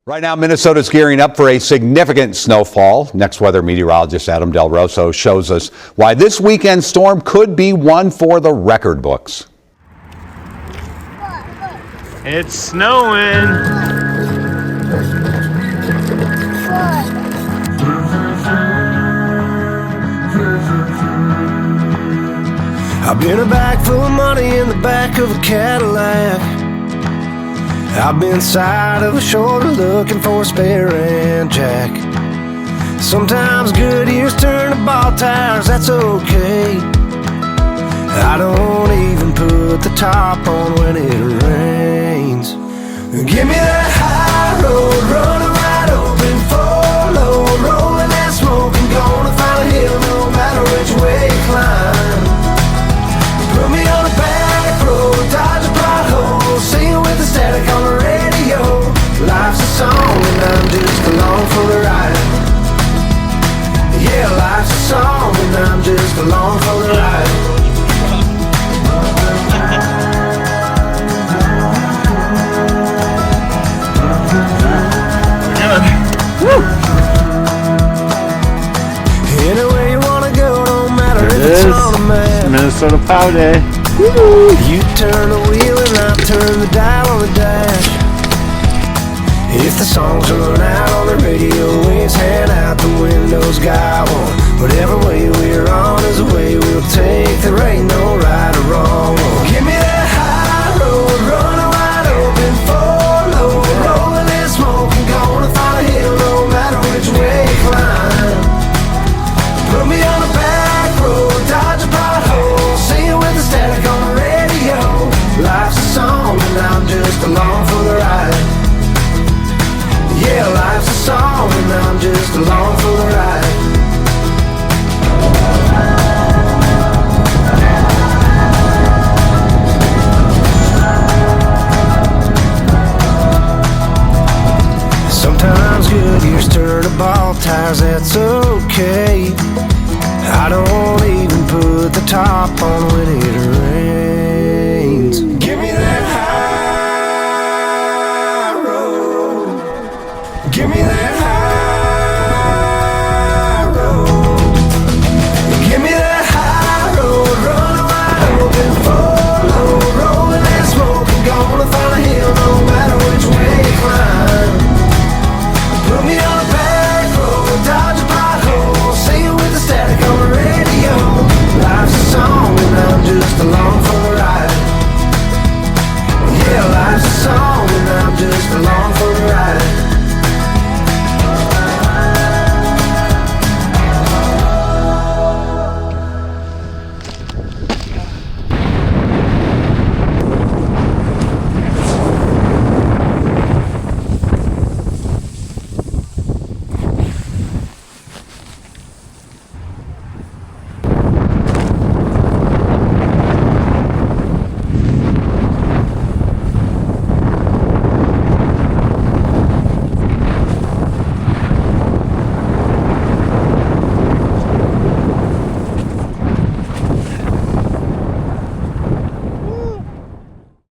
Right now, Minnesota's gearing up for a significant snowfall. Next weather meteorologist Adam Del Rosso shows us why this weekend's storm could be one for the record books. It's snowing. I've been a bag full of money in the back of a Cadillac. I've been side of a shoulder looking for a spare end jack. Sometimes good years turn to ball tires, that's okay. I don't even put the top on when it rains. Give me that high road, running wide open, full load, rolling that smoke and gonna find a hill no matter which way you climb. Put me on a back road, dodge a pothole, singing with the static on the radio. Life's a song and I'm just along for the ride. Yeah, life's a song and I'm just along for the ride. Anywhere you wanna go, don't matter if it's on a map. Minnesota Pow Day. Woo. You turn the wheel and I turn the dial on the dash. If the songs run out on the radio, it's hand out the windows, got one. Whatever way we're on is the way we'll take. There ain't no right or wrong. Give me that high road, running wide open, full load, rolling in smoke and gonna find a hill no matter which way you climb. Put me on a back road, dodge a pothole, singing with the static on the radio. Life's a song and I'm just along for the ride. Yeah, life's a song and I'm just along for the ride. Sometimes good years turn to ball tires, that's okay. I don't even put the top on when it rains. Give me